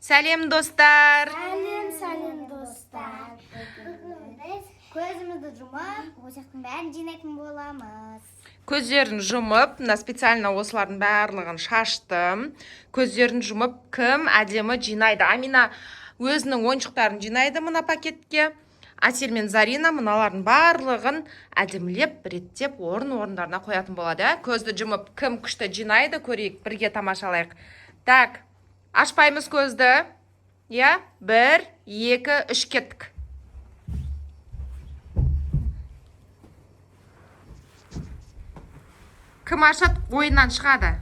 Сәлем достар. Сәлем достар. Бүгін біз көзімізді жұмып, осықтың бәрін жинайтын боламыз. Көздерін жұмып, мына специально осылардың барлығын шаштым. Көздерін жұмып, кім әдемі жинайды? Амина өзінің ойыншықтарын жинайды мына пакетке. Асел мен Зарина мыналардың барлығын әдемілеп, реттеп, орындарына қоятын болады. Көзді жұмып, кім күшті жинайды, көрейік, бірге тамашалайық. Так, ашпаймыз көзді. Я, 1, 2, 3 кеттік. Кім ашады, ойыннан шығады.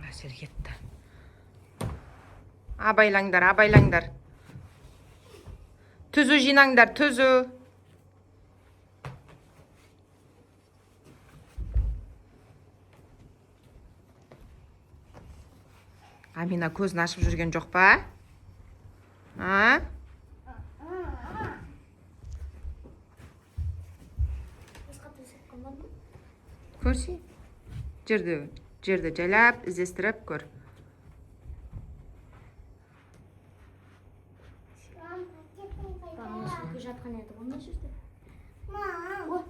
Әсер кетті. Абайлаңдар. Түзу жинаңдар, түзу. Амина көзін ашып жүрген жоқ па? Көрсей? Жерді жайлап, іздестіріп көр.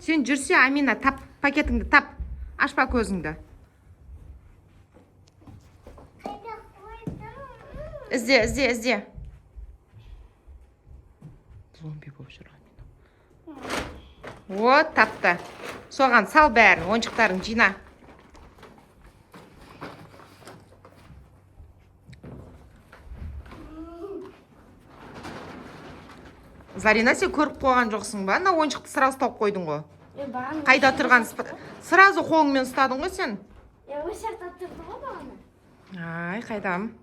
Сен жүрсе, Амина, тап, пакетіңді тап. Ашпа көзіңді. Ізде. Зомби болып жүр, Амина. О, тапты. Соған сал бәрін, ойыншықтарын жина. Зарина, сен көріп қойған жоқсың ба? На ойыншықты сразу тауып қойдың ғой. Қайда тұрған? Сразу қолыңмен ұстадың ғой сен? Осы жақта тұрды ғой бағана. Ай, қайдам?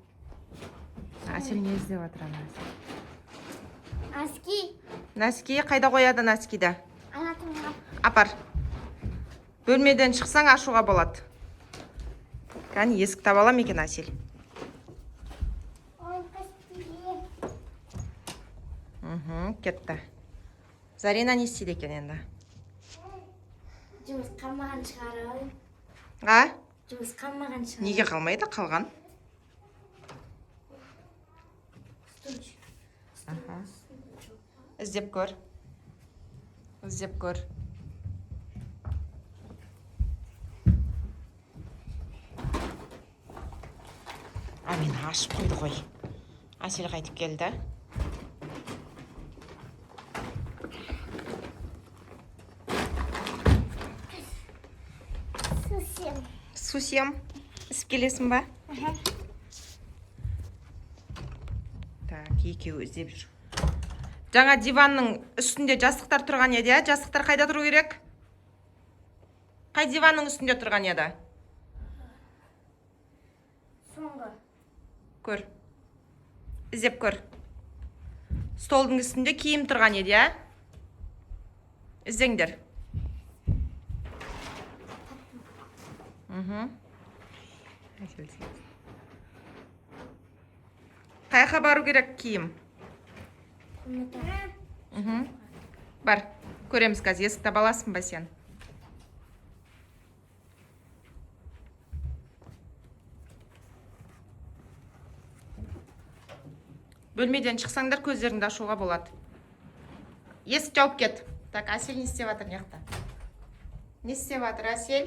Асел не іздеп отыр ана? Носки қайда қояды носкиді? Апар. Бөлмеден шықсаң ашуға болады. Кәне есік таба алам екен Асел. Кетті. Зарина не істейді екен енді? Жұмыс қалмаған шығар. Жұмыс қалмаған шығар. Неге қалмайды? Қалған. Іздеп көр. Амина ашып қойды ғой. Асел қайтып келді. Сусем. Ісіп келесің ба? Так, екеуі іздеп жүр. Жаңа диванның үстінде жастықтар тұрған еді, жастықтар қайда тұру керек? Қай диванның үстінде тұрған еді? Соңғы. Көр. Іздеп көр. Столдың үстінде киім тұрған еді, Іздеңдер. Қайқа бару керек киім? Бар, көреміз қазір. Есік таба аласың ба сен? Бөлмеден шықсаңдар көздеріңді ашуға болады. Есік жауып кет. Так, Асел не істеп жатыр неқта? Не істеп жатыр Асел?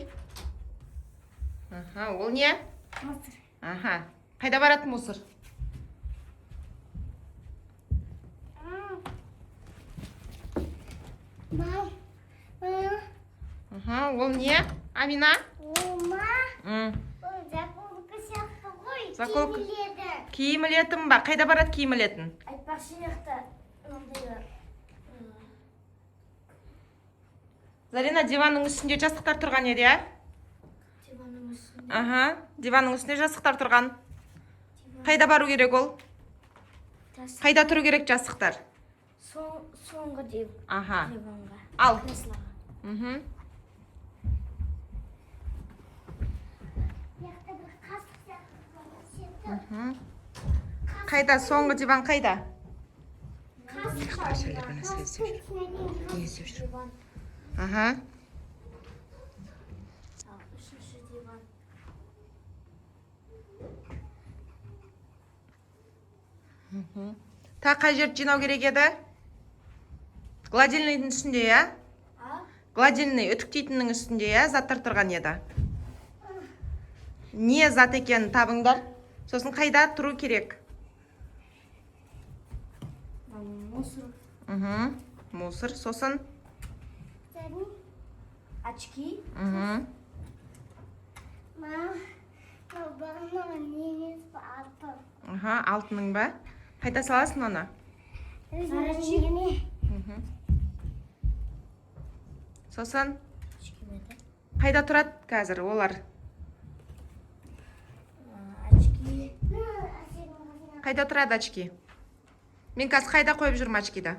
Ол не? Мусор. Қайда барады мусор? Ол не? Амина? Заколка сияқты ғой. Заколка. Киім іледі. Киім ілетін ба? Қайда барады киім ілетін? Айтпақшы жақта. Зарина, диванның үстінде жастықтар тұрған еді, Диванның үстінде жастықтар тұрған. Қайда бару керек ол? Қайда тұру керек жастықтар? Соңғы Аха. диванға. Ал. Креслоға. Қайда? Соңғы диван қайда? Parçayla bir nasıl izliyor? Ne izliyor? Aha. Üçüncü divan. Ta қай жерді жинау керек еді? Гладильныйдың үстінде, я? Гладильный үтіктейтіннің үстінде, я? Заттар тұрған еді. Не зат екенін табыңдар. Сосын қайда тұру керек? Мусор. Мусор. Сосын? Очки. Алтының ба? Қайда саласың оны? Сосын? Қайда тұрады қазір олар? Очки. Қайда тұрады очки? Мен қазір қайда қойып жүрмін очкиді?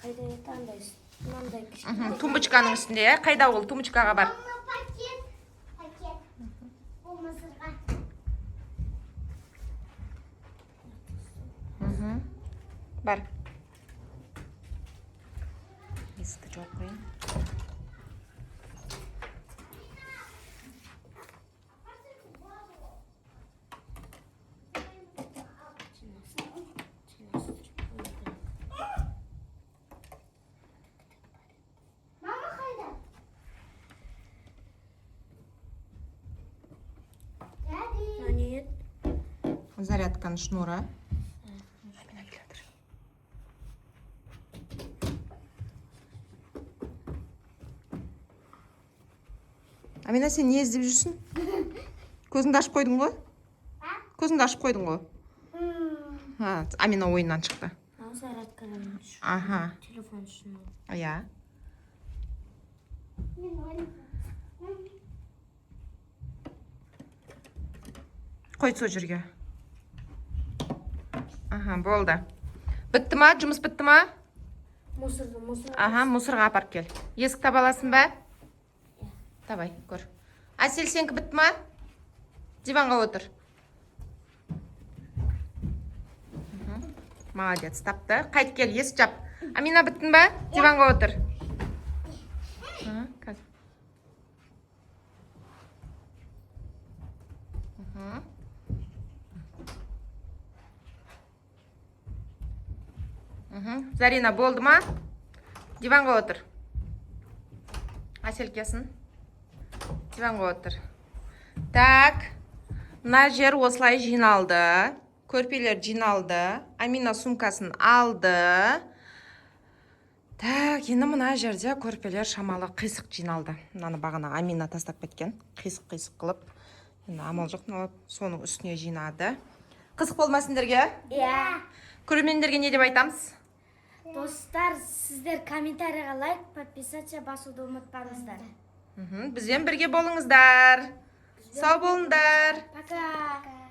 Қайда андайсың? Мынандай кішкене. Тумбочканың үстінде, я? Қайда ол тумбочкаға бар? Пакет. Бұл мусорға. Бар. Есікті жауып қойын. Мама қайда? Нет. Зарядканың шнуры. Амина, сен не іздеп жүрсің? Көзіңді ашып қойдың ғой? Көзіңді ашып қойдың ғой? Амина ойыннан шықты. Зарядканың Аха. телефон үшін. Я. Қой сол жерге. Аха, болды. Бітті ма? Жұмыс бітті ма? Мусор. Аха, мусорға апарып кел. Есік таба аласың ба? Давай, көр. Әсел, сенікі бітті ма? Диванға отыр. Молодец, тапты. Қайт кел, есік жап. Амина, біттің ба? Диванға отыр. Зарина, болды ма? Диванға отыр. Әсел келсін. Диванға отыр. Так, мына жер осылай жиналды. Көрпелер жиналды. Амина сумкасын алды. Так, енді мына жерде көрпелер шамалы қисық жиналды. Мынаны бағана Амина тастап кеткен. Қисық қылып. Енді амал жоқ, соның үстіне жинады. Қызық болмасындерге? Иә. Көрермендерге не деп айтамыз? Достар, сіздер комментарийға лайк, подписаться басуды ұмытпаңыздар. Бізбен бірге болыңыздар. Сау болыңдар. Пока.